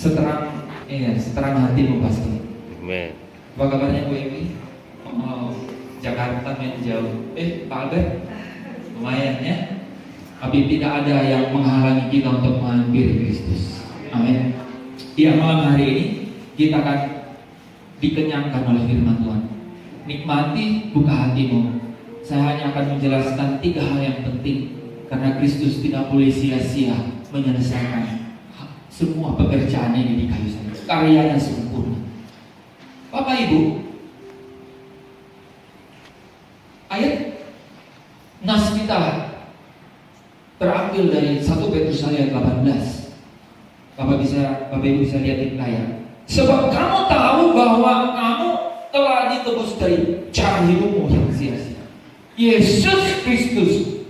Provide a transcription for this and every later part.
seterang hatimu pasti. Amen. Apa kabarnya Bu Emi? Oh, Jakarta main jauh. Pak Albert, lumayan ya. Tapi tidak ada yang menghalangi kita untuk menghampiri Kristus. Amin. Iya, malam hari ini kita akan dikenyangkan oleh firman Tuhan. Nikmati, buka hatimu. Saya hanya akan menjelaskan 3 hal yang penting, karena Kristus tidak boleh sia-sia menyelesaikan semua pekerjaan ini di kayu salib. Karyanya sempurna. Bapak Ibu, ayat nas kita terambil dari 1 Petrus ayat 18. Bapak Ibu bisa lihat di layar. Sebab kamu tahu bahwa kamu telah ditebus dari cara hidupmu yang sia-sia. Yesus Kristus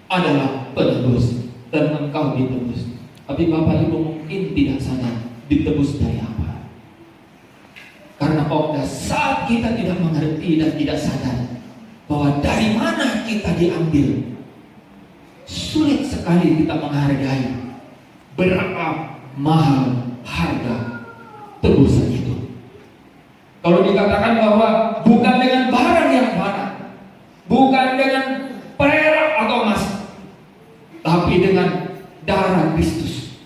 adalah penebus dan engkau ditebus. Tapi Bapak Ibu mungkin tidak sadar ditebus dari apa. Karena pada saat kita tidak mengerti dan tidak sadar bahwa dari mana kita diambil, sulit sekali kita menghargai berapa mahal harga tebusan itu. Kalau dikatakan bahwa bukan dengan barang yang mana, bukan dengan perak atau emas, tapi dengan darah Kristus,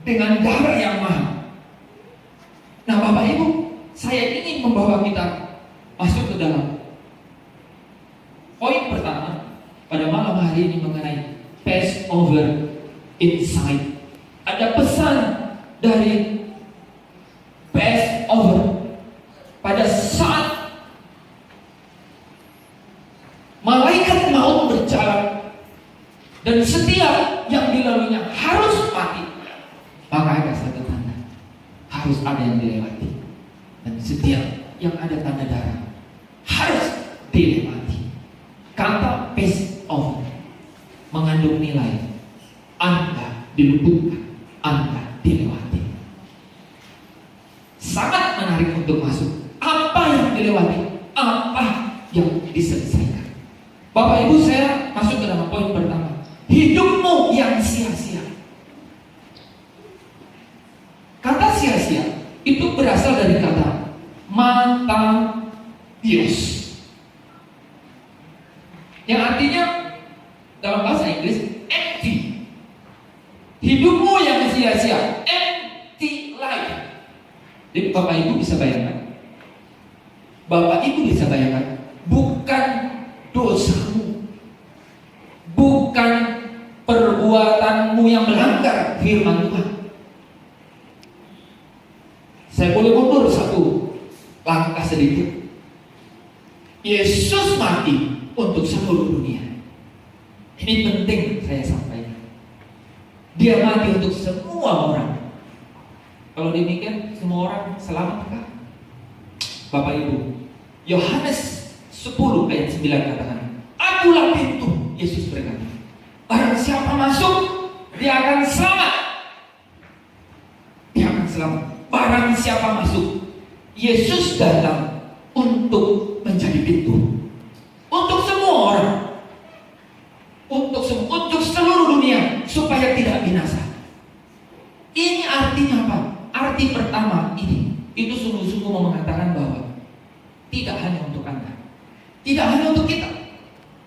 dengan darah yang mahal. Nah Bapak Ibu, saya ingin membawa kita masuk ke dalam poin pertama pada malam hari ini mengenai Passover Insight. Ada pesan dari Passover pada saat malaikat maut berjalan dan setiap yang dilaluinya harus mati, maka ada satu tanda, harus ada yang dilewati, dan setiap yang ada tanda darah harus dilewati. Kata Passover mengandung nilai Anda diluputkan, Anda dilewati. Sangat menarik untuk masuk. Apa yang dilewati? Apa yang diselesaikan? Bapak Ibu, saya masuk ke dalam poin pertama. Hidupmu yang sia-sia. Kata sia-sia itu berasal dari kata mataios, yang artinya dalam bahasa Inggris empty. Hidupmu yang sia-sia, empty life. Jadi Bapak Ibu bisa bayangkan, bukan dosamu, bukan perbuatanmu yang melanggar firman Tuhan. Saya boleh mundur satu langkah sedikit. Yesus mati untuk seluruh dunia. Ini penting saya sampaikan. Dia mati untuk semua orang. Kalau demikian semua orang selamat? Bapak Ibu, Yohanes 10 ayat 9 katakan, akulah pintu. Yesus berkata, barang siapa masuk, dia akan selamat. Dia akan selamat. Barang siapa masuk, Yesus datang untuk menjadi pintu untuk semua orang, untuk seluruh dunia, supaya tidak binasa. Ini artinya apa? Arti pertama ini, itu sungguh-sungguh mau mengatakan bahwa tidak hanya untuk Anda, tidak hanya untuk kita,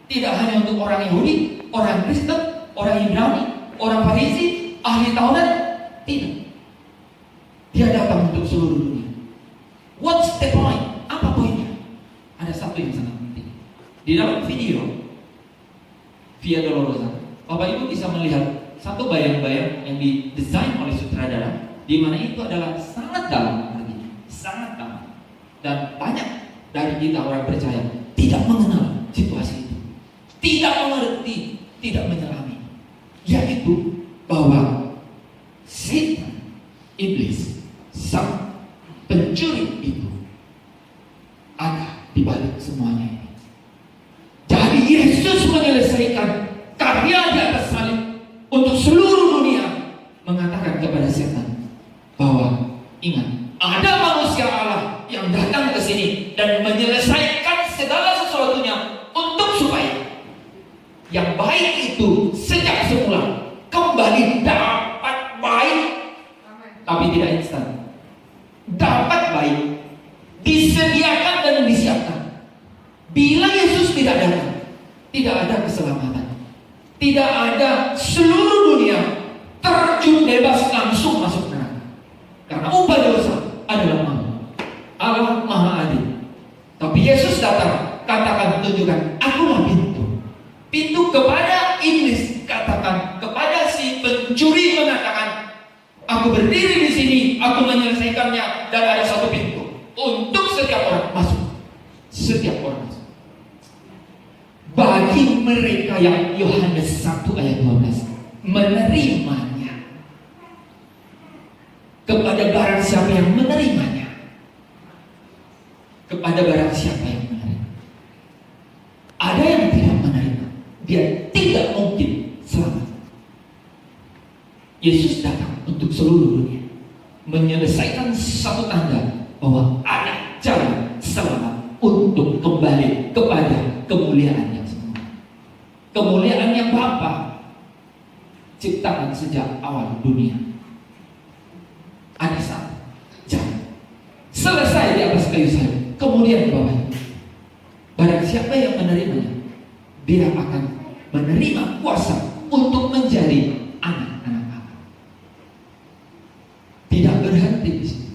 tidak hanya untuk orang Yahudi, orang Kristen, orang Ibrani, orang Farisi, ahli Taurat, tidak. Dia datang untuk seluruh dunia. What's the point? Apa poinnya? Ada satu yang sangat penting. Di dalam video Via Dolorosa, Bapak Ibu bisa melihat satu bayang-bayang yang didesain oleh sutradara, di mana itu adalah sangat dalam artinya, sangat dalam. Dan banyak dari kita orang percaya tidak mengenal situasi itu, tidak mengerti, tidak menyelami, yaitu bahwa Satan, iblis, sang pencuri itu ada di balik semuanya ini. Jadi Yesus menyelesaikan karya di atas salib untuk seluruh dunia, mengatakan kepada setan bahwa ingat, ada manusia Allah yang datang ke sini dan menyelesaikan segala sesuatunya untuk supaya yang baik itu sejak semula kembali kembali dapat baik, tapi tidak instan. Dapat baik, disediakan dan disiapkan. Bila Yesus tidak datang, tidak ada keselamatan. Tidak ada seluruh dunia terjun bebas langsung masuk neraka. Karena upah dosa adalah maut. Allah Maha Adil. Tapi Yesus datang, katakan, tunjukkan, akulah pintu. Pintu kepada iblis, katakan kepada si pencuri, mengatakan, aku berdiri di sini, aku menyelesaikannya, dan ada satu pintu untuk setiap orang masuk. Setiap orang masuk. Bagi mereka yang Yohanes 1 ayat 12 menerimanya, kepada barang siapa yang menerimanya, kepada barang siapa yang menerima. Ada yang tidak menerima, dia tidak mungkin selamat. Yesus datang untuk seluruh dunia, menyelesaikan satu tanda bahwa ada jalan selamat untuk kembali kepada kemuliaan yang semula. Kemuliaan yang Bapa ciptakan sejak awal dunia. Ada satu jalan selesai di atas kayu salib. Kemudian Bapak, barang siapa yang menerimanya, dia akan menerima kuasa untuk menjadi anak-anak Allah. Tidak berhenti di situ.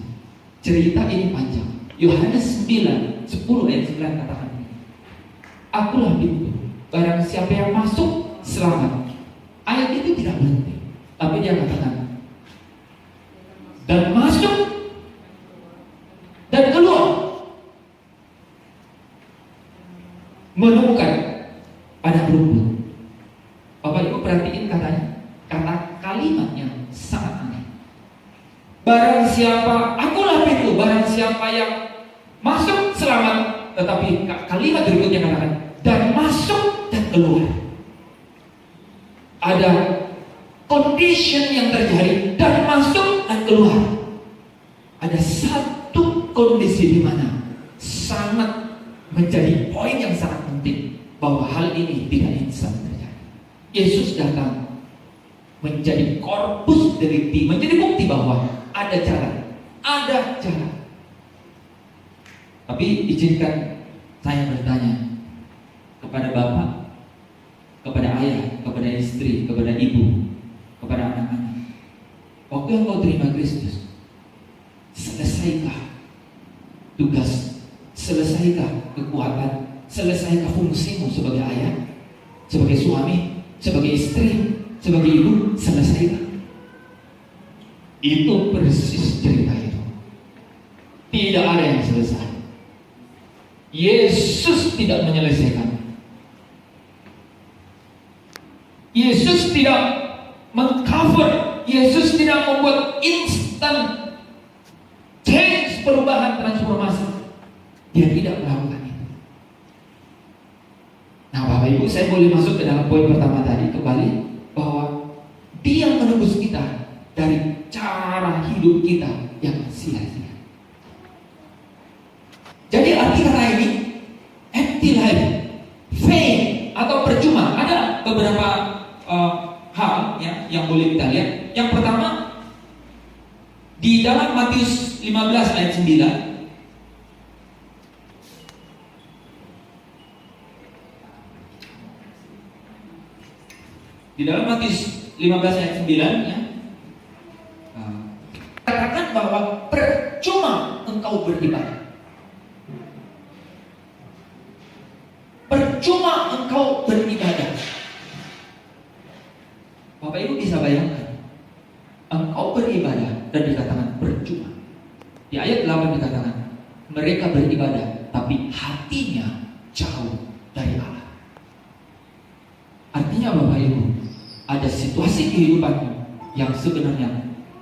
Cerita ini panjang. Yohanes 9, 10 ayat 9 katakan, akulah pintu, barang siapa yang masuk selamat. Ayat itu tidak berhenti, tapi dia katakan, dan masuk dan keluar, menemukan padang rumput. Bapak Ibu perhatiin katanya, kata kalimatnya sangat aneh. Barang siapa, akulah pintu, barang siapa yang masuk selamat. Tetapi kalimat berikutnya katakan, dan masuk dan keluar. Ada condition yang terjadi, dan masuk dan keluar. Ada satu kondisi di mana sangat menjadi poin yang sangat penting, bahwa hal ini tidak instan terjadi. Yesus datang menjadi korpus delikti, menjadi bukti bahwa ada jalan, ada jalan. Tapi izinkan saya bertanya kepada bapak, kepada ayah, kepada istri, kepada ibu, kepada anak-anak. Waktu engkau terima Kristus, selesaikah tugas, selesaikah kekuatan, selesaikah fungsimu sebagai ayah, sebagai suami, sebagai istri, sebagai ibu, selesaikah? Itu persis cerita itu. Tidak ada yang selesai. Yesus tidak menyelesaikan. Yesus tidak mengcover. Yesus tidak membuat instant change, perubahan, transformasi. Dia tidak melakukan itu. Nah Bapak Ibu, saya boleh masuk ke dalam poin pertama tadi kembali, bahwa Dia menebus kita dari cara hidup kita yang sia-sia. Jadi arti kata ini empty life, vain atau percuma. Ada beberapa hal ya, yang boleh kita lihat. Yang pertama, di dalam Matius 15 ayat 9, di dalam Matius 15 ayat 9 ya, katakan bahwa percuma engkau beribadah. Percuma engkau beribadah. Bapak Ibu bisa bayangkan, engkau beribadah dan dikatakan percuma. Di ayat 8 dikatakan, mereka beribadah tapi hatinya jauh dari Allah. Artinya Bapak Ibu, ada situasi kehidupanmu yang sebenarnya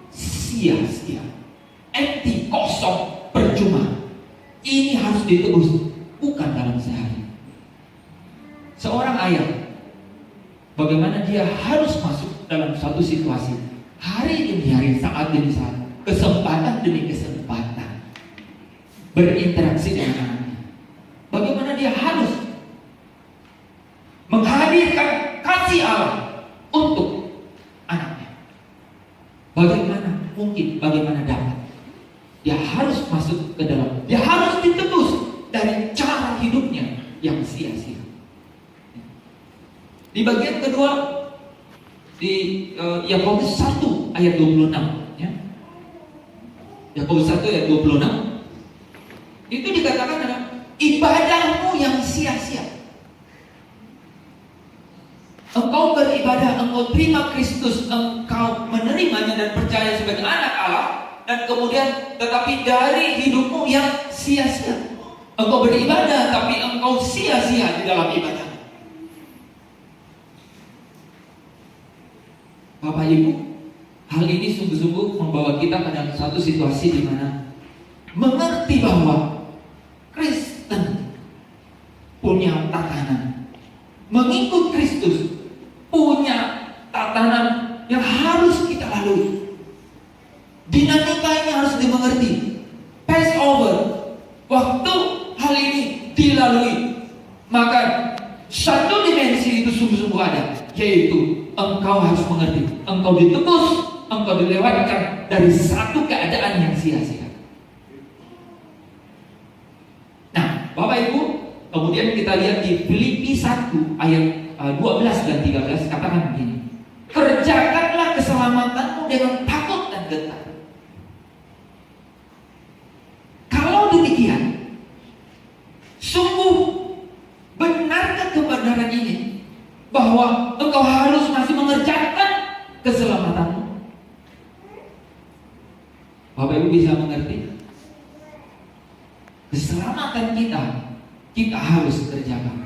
sia-sia, empty, kosong, percuma. Ini harus ditebus, bukan dalam sehari. Seorang ayah, bagaimana dia harus masuk dalam suatu situasi, hari demi hari, saat demi saat, kesempatan demi kesempatan, berinteraksi dengan anaknya. Bagaimana dia harus menghadirkan kasih Allah untuk anaknya. Bagaimana mungkin, bagaimana dapat? Dia harus masuk ke dalam, dia harus ditebus dari cara hidupnya yang sia-sia. Di bagian kedua, di Yakobus 1 ayat 26, ya. Yakobus 1 ayat 26 itu dikatakan adalah ibadahmu yang sia-sia. Engkau beribadah, engkau terima Kristus, engkau menerimanya dan percaya sebagai anak Allah, dan kemudian tetapi dari hidupmu yang sia-sia. Engkau beribadah tapi engkau sia-sia di dalam ibadah. Bapak Ibu, hal ini sungguh-sungguh membawa kita pada satu situasi di mana mengerti bahwa Kristen punya tatanan, mengikut Kristus punya tatanan yang harus kita lalui. Dinamika ini harus dimengerti. Passover, waktu hal ini dilalui, maka satu dimensi itu sungguh-sungguh ada, yaitu engkau harus mengerti, engkau ditebus, engkau dilewatkan dari satu keadaan yang sia-sia. Nah, Bapak Ibu, kemudian kita lihat di Filipi 1 ayat 12 dan 13 katakan begini. Kerjakanlah keselamatanmu dengan takut dan gentar. Kalau demikian, sungguh benarkah kebenaran ini bahwa engkau harus masih mengerjakan keselamatanmu? Bapak Ibu bisa mengerti? Keselamatan kita harus kerjakan.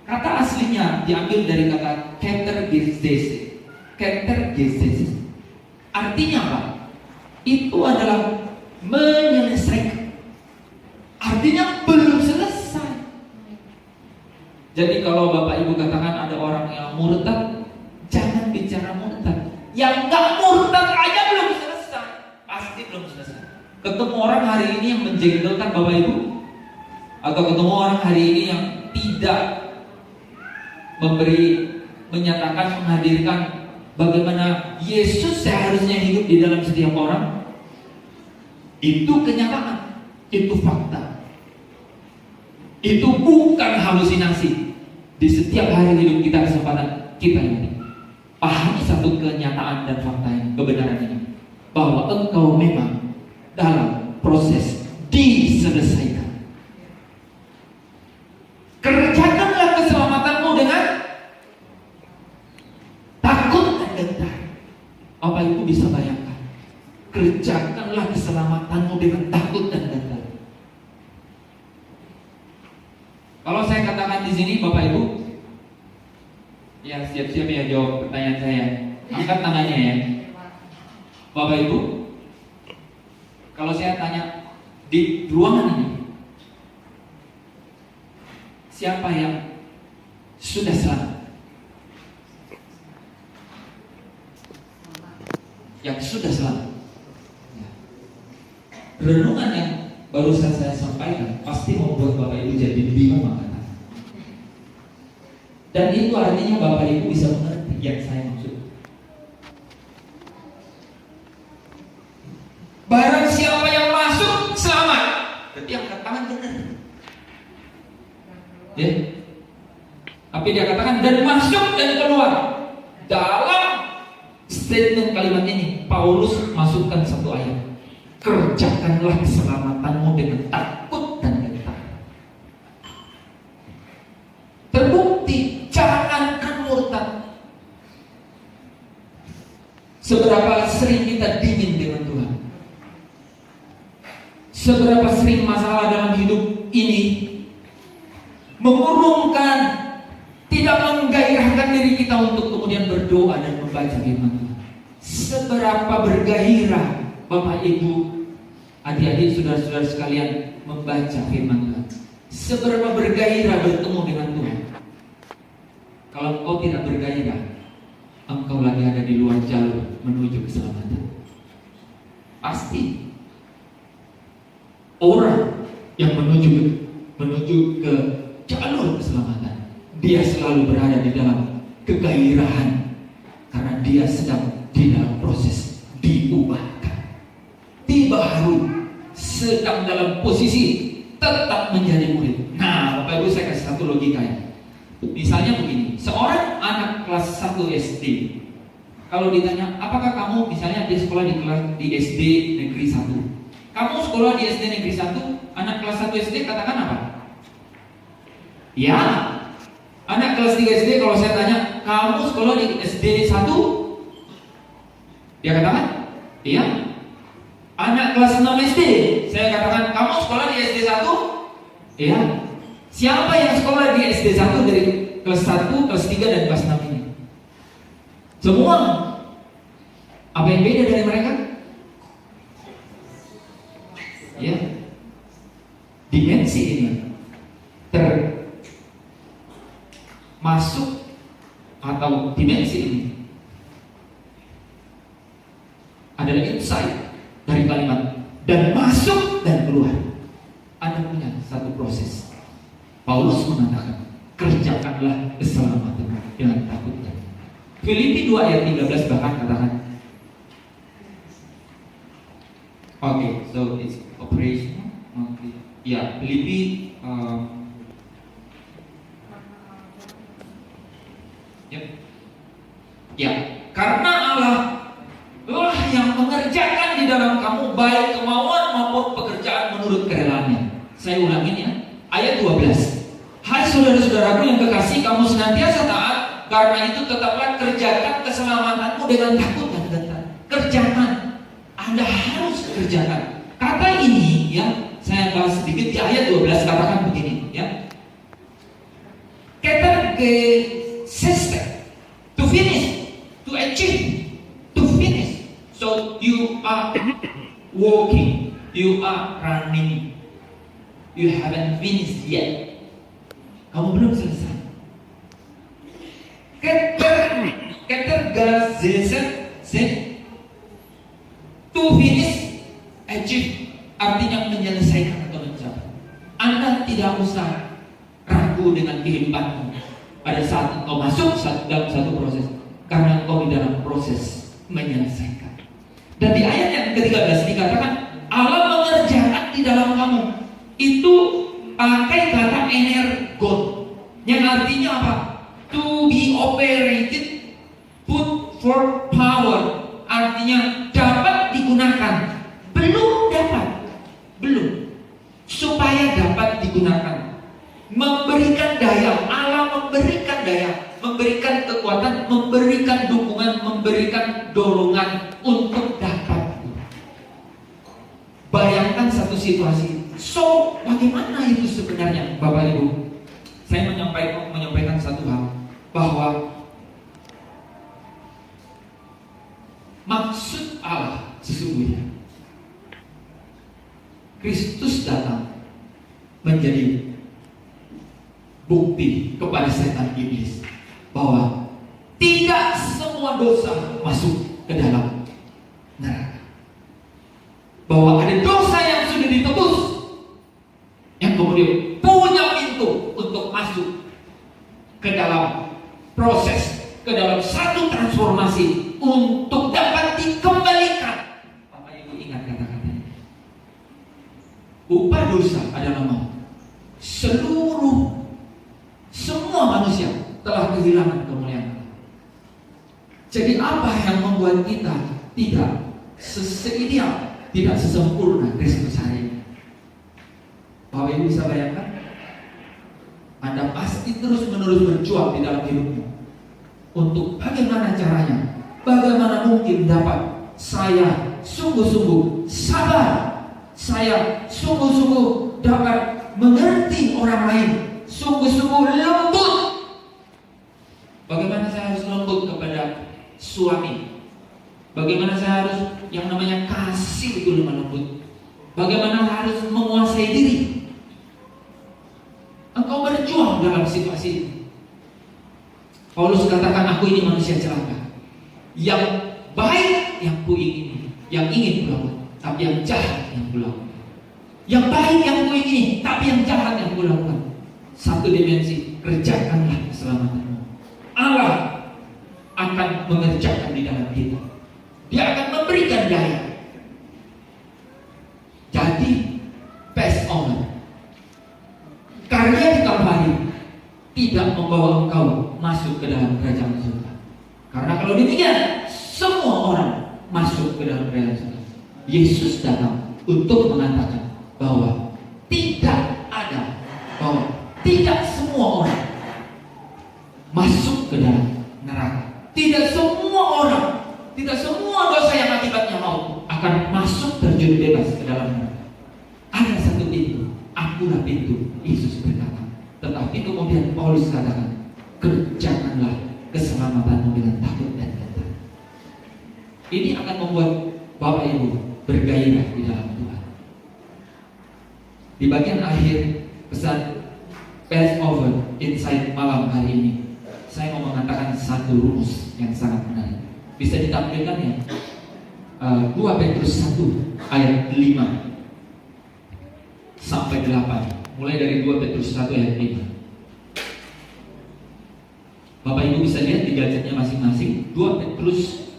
Kata aslinya diambil dari kata Katergeses. Katergeses artinya apa? Itu adalah menyelesaikan. Artinya belum selesai. Jadi kalau Bapak Ibu katakan ada orang yang murtad, jangan bicara murtad. Yang gak murtad aja belum selesai, pasti belum selesai. Ketemu orang hari ini yang menjengkelkan Bapak Ibu, atau ketemu orang hari ini yang tidak menyatakan, menghadirkan bagaimana Yesus seharusnya hidup di dalam setiap orang, itu kenyataan, itu fakta. Itu bukan halusinasi. Di setiap hari hidup kita, kesempatan kita ini, pahami satu kenyataan dan fakta ini, kebenaran ini, bahwa engkau memang dalam proses diselesaikan. Kerjakanlah keselamatanmu dengan takut dan gentar. Apa itu bisa bayangkan? Kerjakanlah keselamatanmu dengan takut dan gentar. Kalau saya katakan di sini, Bapak Ibu, ya siap-siap ya jawab pertanyaan saya. Angkat tangannya ya, Bapak Ibu. Kalau saya tanya di ruangan ini, siapa yang sudah selamat? Yang sudah selamat. Renungan yang barusan saya sampaikan pasti membuat Bapak Ibu jadi bingung makanya. Dan itu artinya Bapak Ibu bisa mengerti yang saya maksud. Barang siapa yang masuk selamat, berarti yang katakan benar. Ya. Tapi dia katakan dan masuk dan keluar. Dalam statement kalimat ini Paulus masukkan satu ayat. Kerjakanlah keselamatanmu dengan takut dan gentar. Terbukti, jangankan murtad. Seberapa sering kita dingin dengan Tuhan? Seberapa sering masalah dalam hidup ini mengurungkan, tidak menggairahkan diri kita untuk kemudian berdoa dan membaca firman Tuhan. Seberapa bergairah Bapak Ibu, adik-adik, saudara-saudara sekalian membaca firman Tuhan. Seberapa bergairah bertemu dengan Tuhan. Kalau engkau tidak bergairah, engkau lagi ada di luar jalur menuju keselamatan. Pasti orang yang menuju ke jalur keselamatan, dia selalu berada di dalam kegairahan karena dia sedang di dalam proses diubahkan. Baru sedang dalam posisi tetap menjadi murid. Nah, Bapak Ibu, saya kasih satu logikanya. Misalnya begini, seorang anak kelas 1 SD, kalau ditanya, apakah kamu misalnya dia sekolah di SD negeri 1, kamu sekolah di SD negeri 1, anak kelas 1 SD katakan apa? Ya. Anak kelas 3 SD kalau saya tanya, kamu sekolah di SD 1, dia katakan iya. Anak kelas 6 SD, saya katakan, kamu sekolah di SD 1? Iya. Siapa yang sekolah di SD 1 dari kelas 1, kelas 3, dan kelas 6 ini? Semua. Apa yang beda dari mereka? Ya, dimensi ini termasuk, atau dimensi ini adalah insight dari kalimat dan masuk dan keluar. Anda punya satu proses. Paulus mengatakan, kerjakanlah keselamatanmu dengan takut. Filipi 2 ayat 13 bahkan katakan, so it's operational. Ya, Filipi karena Allah yang mengerjakan di dalam kamu baik kemauan maupun pekerjaan menurut kerelaannya. Saya ulangin ya, ayat 12. Hai saudara-saudaraku yang kekasih, kamu senantiasa taat, karena itu tetaplah kerjakan keselamatanmu dengan takut dan gentar. Kerjakan, Anda harus kerjakan. Kata ini ya, saya bahas sedikit di ayat 12, katakan begini ya. System to finish, to achieve, to finish. So you are walking, you are running, you haven't finished yet. Kamu belum selesai. To finish, achieve, artinya menyelesaikan atau mencapai. Anda tidak usah ragu dengan kehidupanmu pada saat engkau masuk dalam satu proses, karena engkau di dalam proses menyelesaikan. Dan di ayat yang ke-13 dikatakan, Allah mengerjakan di dalam kamu. Itu pakai kata energon, yang artinya apa? To be operated, put for power, artinya dapat digunakan. Belum, supaya dapat digunakan. Memberikan daya, Allah memberikan daya, memberikan kekuatan, memberikan dukungan, memberikan dorongan untuk dapat. Bayangkan satu situasi. So, bagaimana itu sebenarnya, Bapak Ibu? Saya menyampaikan satu hal, bahwa maksud Allah sesungguhnya Kristus datang menjadi bukti kepada setan iblis bahwa tidak semua dosa masuk ke dalam neraka. Bahwa ada dosa yang sudah ditebus, yang kemudian punya pintu untuk masuk ke dalam proses, ke dalam satu transformasi untuk dapat dikembalikan. Bapak Ibu ingat kata-kata ini. Upah dosa adalah maut. Semua manusia telah kehilangan kemuliaan Allah. Jadi apa yang membuat kita tidak seideal, tidak sesempurna Kristus hari ini? Bapak Ibu bisa bayangkan, Anda pasti terus-menerus berjuang di dalam hidupmu untuk bagaimana caranya, bagaimana mungkin dapat saya sungguh-sungguh sabar, saya sungguh-sungguh dapat mengerti orang lain, sungguh-sungguh lembut. Bagaimana saya harus lembut kepada suami? Bagaimana saya harus yang namanya kasih itu lemah lembut? Bagaimana harus menguasai diri? Engkau berjuang dalam situasi ini. Paulus katakan, aku ini manusia celaka. Yang baik yang kuingini, yang ingin kulakukan, tapi yang jahat yang kulakukan. Yang baik yang kuingini, tapi yang jahat yang kulakukan. Satu dimensi, kerjakanlah keselamatanmu. Allah akan akan mengerjakan di dalam kita. Dia akan memberikan daya. Jadi pass on. Karya di Kalvari tidak membawa engkau masuk ke dalam kerajaan surga. Karena kalau demikian, semua orang masuk ke dalam kerajaan surga. Yesus datang untuk mengatakan bahwa tidak semua orang masuk ke dalam neraka. Tidak semua dosa yang akibatnya maut akan masuk terjun bebas ke dalam neraka. Ada satu pintu, akulah pintu, Yesus berkata. Tetapi kemudian Paulus katakan, kerjakanlah keselamatanmu dengan takut dan gentar. Ini akan membuat Bapak Ibu bergairah di dalam Tuhan. Di bagian akhir pesan Passover Insight malam hari ini, saya mau mengatakan satu rumus yang sangat menarik. Bisa ditampilkan ya? 2 Petrus 1 ayat 5 sampai 8. Mulai dari 2 Petrus 1 ayat 5. Bapak Ibu bisa lihat di gadgetnya masing-masing. 2 Petrus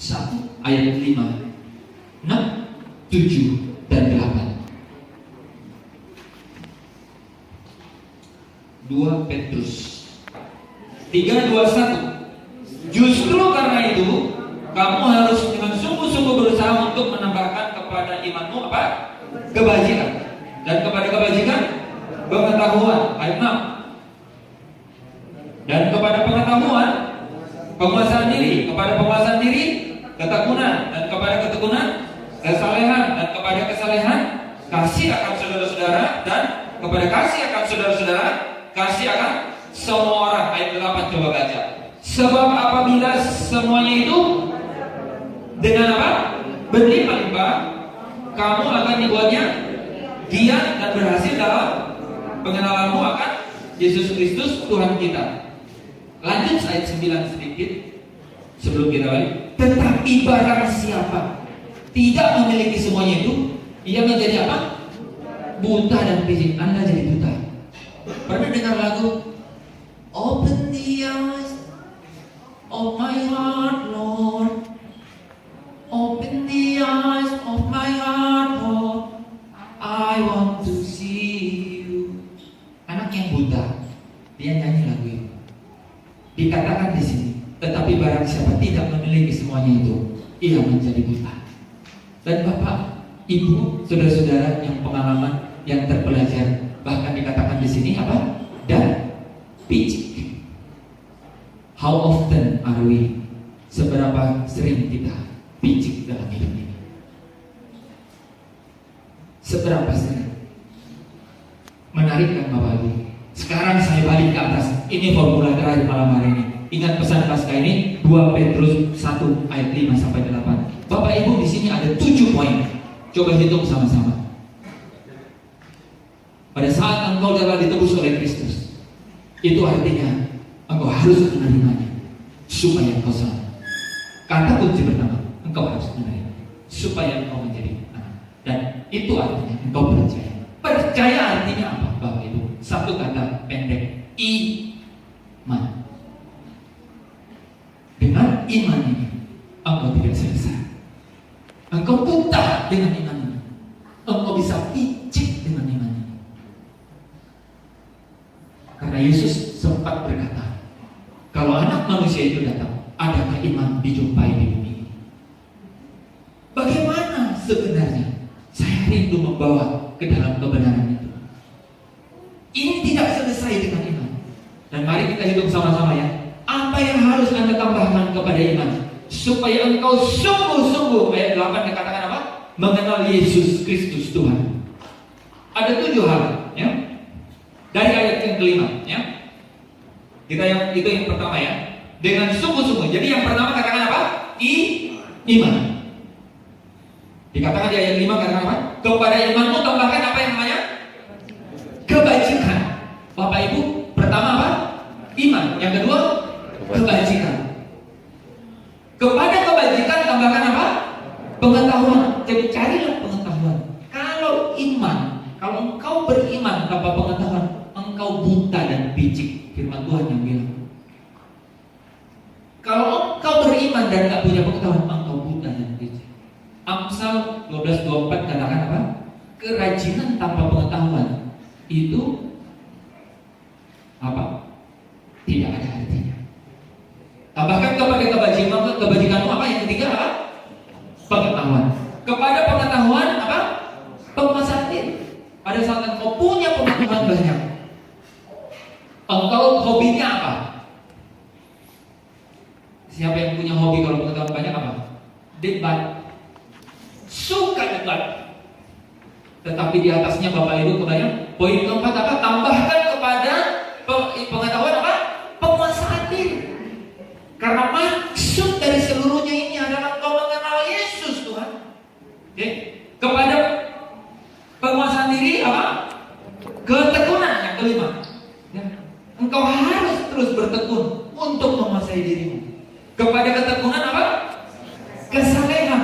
1 ayat 5, 6, 7, dan 8. 2 Petrus 3, 2, 1. Justru karena itu kamu harus dengan sungguh-sungguh berusaha untuk menambahkan kepada imanmu apa? Kebajikan. Dan kepada kebajikan pengetahuan. Ayat 6. Dan kepada pengetahuan penguasaan diri, kepada penguasaan diri ketekunan, dan kepada ketekunan kesalehan, dan kepada kesalehan kasih akan saudara-saudara, dan kepada kasih akan saudara-saudara kasih akan semua orang. Ayat 8 coba baca. Sebab apabila semuanya itu dengan apa? Berlimpah-limpah, kamu akan dibuatnya giat dan berhasil dalam pengenalanmu akan Yesus Kristus Tuhan kita. Lanjut ayat 9 sedikit sebelum kita balik. Tetapi barang siapa tidak memiliki semuanya itu, ia menjadi apa? Buta dan bijak. Anda jadi buta. Pernah dengar lagu Open the eyes of my heart, Lord. Open the eyes of my heart, Lord. I want to see you. Anak yang buta, dia nyanyi lagu itu. Dikatakan di sini, tetapi barang siapa tidak memiliki semuanya itu, ia menjadi buta. Dan Bapak, Ibu, saudara-saudara yang pengalaman, yang terpelajar, bahkan dikatakan di sini apa? Dan picik. How often are we? Seberapa sering kita picik dalam hidup ini? Seberapa sering? Menarik kan Bapak Ibu? Sekarang saya balik ke atas. Ini formula terakhir malam hari ini. Ingat pesan Pasca ini 2 Petrus 1 ayat 5 sampai 8. Bapak Ibu di sini ada 7 poin. Coba hitung sama-sama. Pada saat engkau telah ditebus oleh Kristus, itu artinya engkau harus menerimanya supaya engkau selamat. Kata kunci pertama, engkau harus menerima supaya engkau menjadi anak. Dan itu artinya engkau percaya. Percaya artinya apa Bapak Ibu? Satu kata pendek, iman. Dengan iman ini engkau tidak selesai. Engkau buta dengan iman ini. Engkau bisa picik dengan iman ini. Karena Yesus sempat berkata, kalau anak manusia itu datang, adakah iman dijumpai di bumi ini? Bagaimana sebenarnya saya rindu membawa ke dalam kebenaran itu? Ini tidak selesai dengan iman. Dan mari kita hitung sama-sama ya. Apa yang harus Anda tambahkan kepada iman supaya engkau sungguh-sungguh, ayat 8 dikatakan apa? Mengenal Yesus Kristus Tuhan. Ada 7 hal ya. Dari ayat yang kelima ya. Itu yang pertama ya. Dengan sungguh-sungguh. Jadi yang pertama katakan apa? Iman. Dikatakan di ayat 5 katakan apa? Kepada imanmu tambahkan apa yang namanya? Kebajikan. Bapak Ibu, pertama apa? Iman. Yang kedua, kebajikan. Kepada kebajikan tambahkan apa? Pengetahuan. Jadi carilah pengetahuan. Kalau iman, kalau engkau beriman tanpa pengetahuan, engkau buta dan picik. Firman Tuhan yang bilang. pengetahuan engkau buta dan licik. Amsal 12:24 katakan apa? Kerajinan tanpa pengetahuan itu apa? Tidak ada artinya. Tambahkan kepada kebajikanmu apa? Yang ketiga apa? Pengetahuan. Kepada pengetahuan apa? Penguasaan diri. Pada saat engkau punya pengetahuan banyak, engkau hobinya apa? Siapa yang punya hobi kalau pengetahuan banyak apa? Debat. Suka debat. Tetapi di atasnya Bapak Ibu kebayang, poin keempat apa? Tambahkan kepada pengetahuan apa? Penguasaan diri. Karena maksud dari seluruhnya ini adalah engkau mengenal Yesus, Tuhan. Oke? Kepada penguasaan diri apa? Ketekunan yang kelima. Ya. Engkau harus terus bertekun untuk menguasai dirimu. Kepada ketekunan apa? Kesalehan.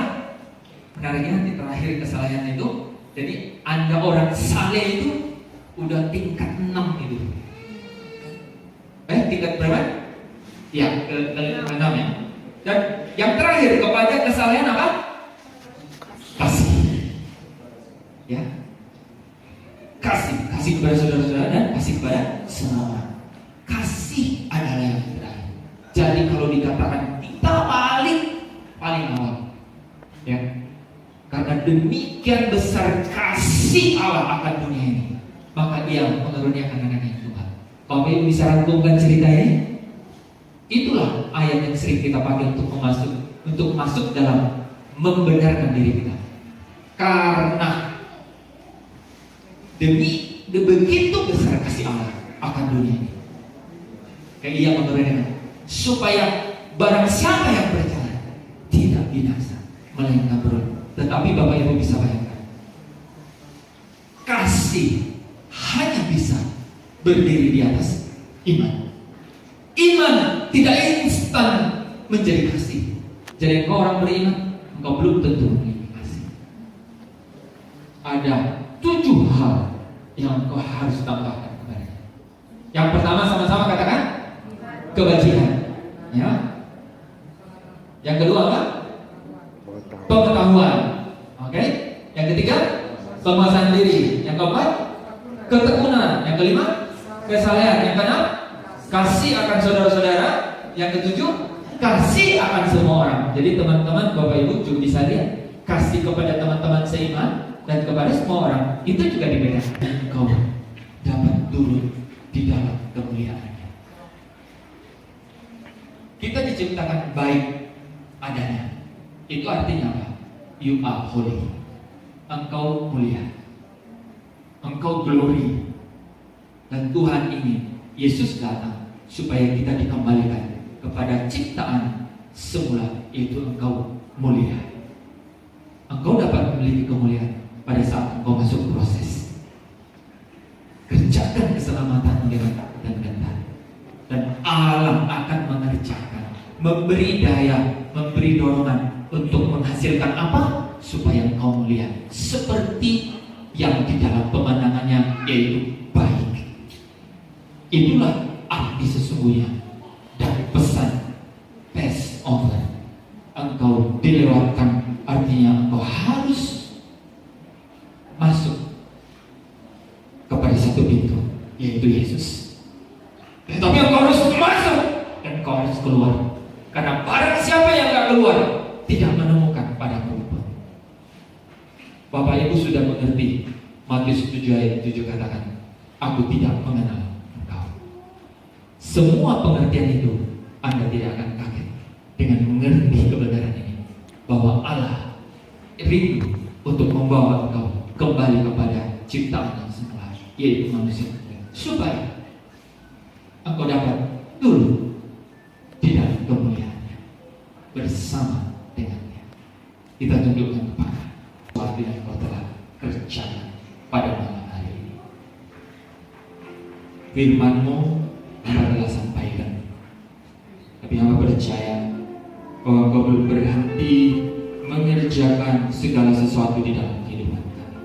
Menariknya di terakhir kesalehan itu, jadi Anda orang saleh itu udah tingkat 6 itu. Tingkat berapa? Ya, ke 6 ya. Dan yang terakhir kepada kesalehan apa? Kasih. Ya. Kasih kepada saudara-saudara dan kasih kepada semua orang. Kasih adalah yang terakhir. Jadi kalau dikatakan kita paling awal, ya, karena demikian besar kasih Allah akan dunia ini, maka Dia mengaruniakan anaknya Tuhan. Kalau Ibu bisa rangkumkan cerita ini, itulah ayat yang sering kita pakai untuk masuk dalam membenarkan diri kita. Karena begitu besar kasih Allah akan dunia ini, kayak Ia mengaruniakan supaya barang siapa yang percaya tidak binasa melainkan beroleh. Tetapi Bapak Ibu bisa bayangkan, kasih hanya bisa berdiri di atas iman. Iman tidak instan menjadi kasih. Jadi engkau orang beriman, engkau belum tentu memiliki kasih. Ada 7 hal yang engkau harus tambahkan kepadanya. Yang pertama, sama-sama katakan kebajikan, ya. Yang kedua apa? Pengetahuan. Oke. Yang ketiga, penguasaan diri. Yang keempat, ketekunan. Yang kelima, kesalehan. Yang keenam, kasih akan saudara-saudara. Yang ketujuh, kasih akan semua orang. Jadi teman-teman, Bapak Ibu juga bisa lihat, kasih kepada teman-teman seiman dan kepada semua orang itu juga dibedakan. Engkau dapat turun di dalam kemuliaan-Nya. Kita diciptakan baik adanya. Itu artinya apa? You are holy. Engkau mulia. Engkau glory. Dan Tuhan ingin Yesus datang supaya kita dikembalikan kepada ciptaan semula, yaitu engkau mulia. Engkau dapat memiliki kemuliaan pada saat engkau masuk proses. Kerjakan keselamatan dengan takut dan gentar, dan Allah akan mengerjakan, memberi daya, memberi dorongan untuk menghasilkan apa? Supaya engkau mulia seperti yang di dalam pemandangannya, yaitu baik. Itulah arti sesungguhnya dari pesan Passover. Engkau dilewatkan, artinya engkau harus masuk kepada satu pintu, yaitu Yesus. Tetapi engkau harus masuk dan engkau harus keluar. Karena barang siapa yang tidak keluar tidak menemukan padaku. Bapak Ibu sudah mengerti Matius 7 ayat 7 katakan, aku tidak mengenal engkau. Semua pengertian itu Anda tidak akan kaget dengan mengerti kebenaran ini, bahwa Allah rindu untuk membawa engkau kembali kepada ciptaan yang semula, yaitu manusia, supaya engkau dapat turun di dalam kemuliaannya bersama dengannya. Kita tunjukkan kepada sesuatu yang kau telah kerjakan pada malam hari ini. Firman-Mu telah sampaikan, tapi hamba percaya bahwa Kau belum berhenti mengerjakan segala sesuatu di dalam kehidupan kami.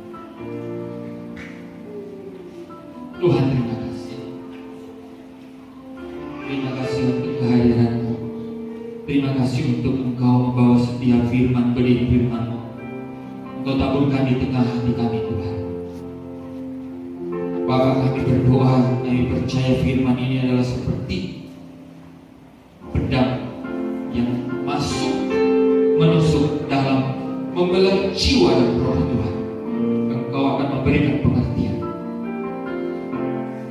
Tuhan, terima kasih. Terima kasih untuk kehadiran-Mu. Terima kasih untuk Engkau membawa setiap firman, benih firman-Mu. Engkau taburkan di tengah hati kami, Tuhan. Bapa, kami berdoa, kami percaya firman ini adalah seperti pedang yang menusuk dalam, membelah jiwa dan roh Tuhan. Engkau akan memberikan